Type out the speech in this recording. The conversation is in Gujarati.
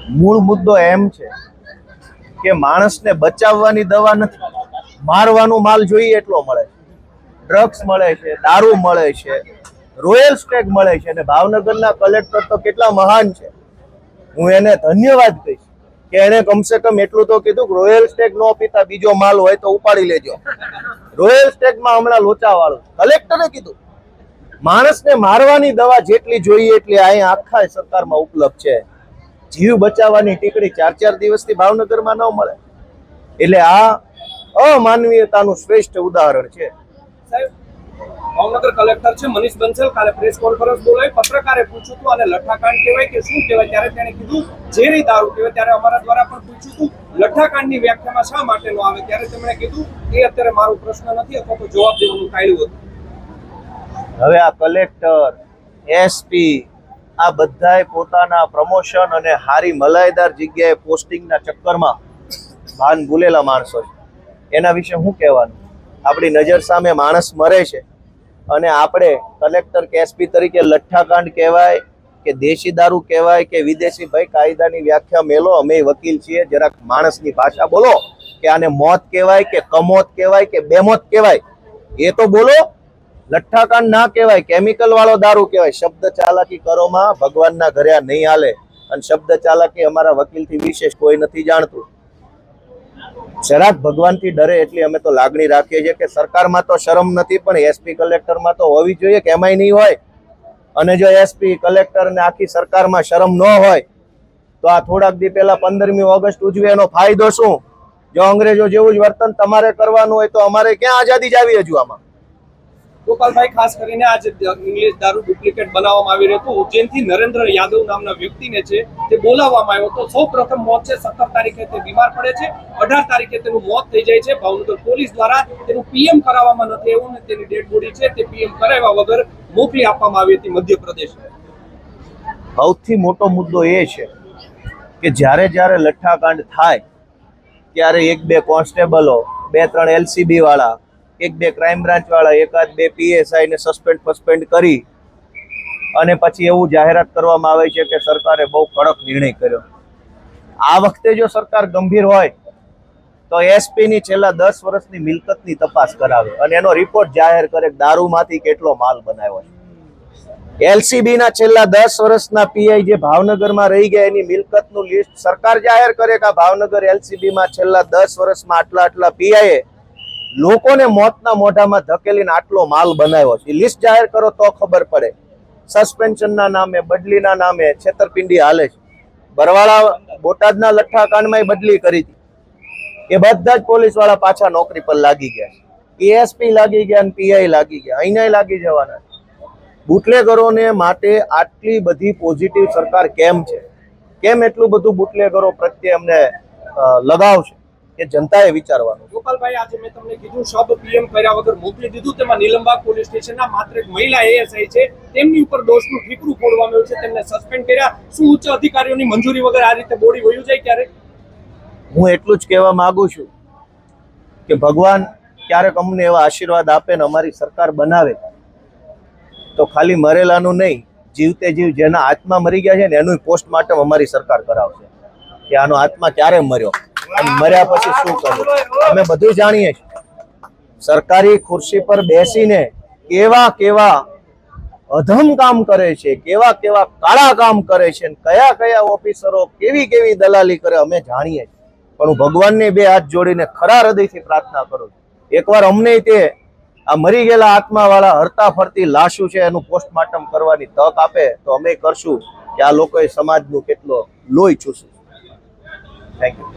મૂળ મુદ્દો એમ છે કે માણસને બચાવવાની દવા નથી, મારવાનું માલ જોઈએ એટલો મળે છે, ડ્રગ્સ મળે છે, દારૂ મળે છે, રોયલ સ્ટેગ મળે છે. અને ભાવનગરના કલેક્ટર તો કેટલા મહાન છે, હું એને ધન્યવાદ કહીશ કે એને કમસે કમ એટલું તો કીધું કે રોયલ સ્ટેગ નો પીતા બીજો માલ હોય તો ઉપાડી લેજો. રોયલ સ્ટેગમાં હમણાં લોચા વાળું કલેક્ટરે કીધું માણસને મારવાની દવા જેટલી જોઈએ એટલી અહીંયા આખા સરકારમાં ઉપલબ્ધ છે. જીવ બચાવવાની ટીકડી 4-4 દિવસથી ભાવનગરમાં ન મળે. એટલે આ અમાનવીયતાનું શ્રેષ્ઠ ઉદાહરણ છે. ભાવનગર કલેક્ટર છે મનીષ બંસલ કાલે પ્રેસ કોન્ફરન્સ બોલાવી, પત્રકારે પૂછ્યું હતું અને લઠ્ઠાકાંડ કહેવાય કે શું કહેવાય, ત્યારે તેણે કીધું ઝેરી દારૂ કહેવાય. ત્યારે અમારા દ્વારા પણ પૂછ્યું હતું લઠ્ઠાકાંડની વ્યાખ્યામાં શા માટે ન આવે, ત્યારે તેમણે કીધું એ અત્યારે મારો પ્રશ્ન નથી અથવા તો જવાબ દેવાનું ટાળ્યું હતું. હવે આ કલેક્ટર, એસપી આ બધાય પોતાના પ્રમોશન અને હારી મલાઈદાર જગ્યાએ પોસ્ટિંગના ચક્કરમાં ભાન ભૂલેલા માણસો છે. એના વિશે શું કહેવાનું? આપણી નજર સામે માણસ મરે છે અને આપણે કલેક્ટર કે એસપી તરીકે લઠ્ઠાકાંડ કહેવાય કે દેશી દારૂ કહેવાય કે વિદેશી, ભાઈ કાયદાની વ્યાખ્યા મેલો, અમે વકીલ છીએ, જરાક માણસની ભાષા બોલો કે આને મોત કહેવાય કે કમોત કહેવાય કે બેમોત કહેવાય એ તો બોલો. લઠ્ઠાકાંડ ના કહેવાય, કેમિકલ વાળો દારૂ કહેવાય. શબ્દ ચાલાકી કરોમાં ભગવાનના ઘરે આ નહીં હાલે. અને શબ્દ ચાલાકી અમારા વકીલથી વિશેષ કોઈ નથી જાણતું. જરાક ભગવાનથી ડરે એટલી અમે તો લાગણી રાખીએ છીએ કે સરકારમાં તો શરમ નથી પણ એસપી કલેક્ટરમાં તો હોવી જોઈએ કે એમાંય નહીં હોય. અને જો એસપી કલેક્ટર ને આખી સરકારમાં શરમ ન હોય તો આ થોડાક દી પહેલા 15મી ઓગસ્ટ ઉજવે એનો ફાયદો શું? જો અંગ્રેજો જેવું જ વર્તન તમારે કરવાનું હોય તો અમારે ક્યાં આઝાદી જ આવી? હજુ આમાં ગોપાલભાઈ, ખાસ કરીને આજે ઇંગ્લિશ દારૂ ડુપ્લિકેટ બનાવવામાં આવી રહ્યું હતું. ઉજ્જૈનથી નરેન્દ્ર યાદવ નામના વ્યક્તિને છે તે બોલાવવામાં આવ્યો હતો. સૌ પ્રથમ મોત છે, 17 તારીખે તે બીમાર પડે છે, 18 તારીખે તેનું મોત થઈ જાય છે. ભાવનગર પોલીસ દ્વારા તેનું પીએમ કરાવવામાં નથી એવું ને તેની ડેડ બોડી છે તે પીએમ કરાવ્યા વગર મોકલી આપવામાં આવી હતી મધ્યપ્રદેશ. સૌથી મોટો મુદ્દો એ છે કે જ્યારે જ્યારે લઠ્ઠાકાંડ થાય ત્યારે 1-2 કોન્સ્ટેબલો, 2-3 એલસીબી વાળા, 1-2 ક્રાઇમ બ્રાન્ચ વાળા, 1-2 પીએસઆઈ ને સસ્પેન્ડ કરી અને પછી એવું જાહેરાત કરવામાં આવે છે કે સરકારે બહુ કડક નિર્ણય કર્યો. આ વખતે જો સરકાર ગંભીર હોય તો એસપી ની છેલ્લા 10 વર્ષની મિલકતની તપાસ કરાવે અને એનો રિપોર્ટ જાહેર કરે કે દારૂમાંથી કેટલો માલ બનાવ્યો છે. એલસીબી ના છેલ્લા 10 વર્ષના પીઆઈ જે ભાવનગરમાં રહી ગયા એની મિલકતનું લિસ્ટ સરકાર જાહેર કરે કે ભાવનગર એલસીબી માં છેલ્લા 10 વર્ષમાં આટલા પીઆઈએ લોકોને મોતના મોઢામાં ધકેલીને આટલો માલ બનાવ્યો છે. લિસ્ટ જાહેર કરો તો ખબર પડે. સસ્પેન્શનના નામે, બદલીના નામે છેતરપિંડી હાલે છે. બરવાળા બોટાદના લઠ્ઠાકાંડમાં બદલી કરી હતી. એ બધા જ પોલીસ વાળા પાછા નોકરી પર લાગી ગયા. એએસપી લાગી ગયા અને પીઆઈ લાગી ગયા. અહીંના લાગી જવાના. બુટલેગરોને માટે આટલી બધી પોઝિટિવ સરકાર કેમ છે? કેમ એટલું બધું બુટલેગરો પ્રત્યે અમને લગાવ છે? એ જનતાએ વિચારવાનું. ગોપાલભાઈ, આજે મેં તમને કીધું સબ પીએમ કર્યા વગર મોકલી દીધું. તેમાં નીલમબાગ પોલીસ સ્ટેશનના માત્ર એક મહિલા એએસઆઈ છે, તેમની ઉપર દોષનું ઠીકરું ફોડવામાં આવ્યું છે, તેમને સસ્પેન્ડ કર્યા. શું ઉચ્ચ અધિકારીઓની મંજૂરી વગર આ રીતે બોડી વયું જાય ક્યારે? હું એટલું જ કહેવા માંગુ છું કે ભગવાન ક્યારેક અમને એવા આશીર્વાદ આપે ને અમારી સરકાર બનાવે તો ખાલી મરેલાનું નહીં, જીવતે જીવ જેના આત્મા મરી ગયા છે ને એનું પોસ્ટમોર્ટમ અમારી સરકાર કરાવશે કે આનો આત્મા ક્યારે મર્યો અને મર્યા પછી શું કર્યું. અમે બધું જાણીએ છીએ. સરકારી ખુરશી પર બેસીને કેવા અધમ કામ કરે છે, કેવા કાળા કામ કરે છે, કયા ઓફિસરો કેવી દલાલી કરે અમે જાણીએ છીએ. પણ હું ભગવાનને 2 હાથ જોડીને ખરા હૃદયથી પ્રાર્થના કરું છું, એકવાર અમને તે આ મરી ગયેલા આત્મા વાળા હરતા ફરતી લાશું છે એનું પોસ્ટમોર્ટમ કરવાની તક આપે તો અમે કરશું કે આ લોકોએ સમાજનું કેટલો લોહી ચૂસ્યું. Thank you.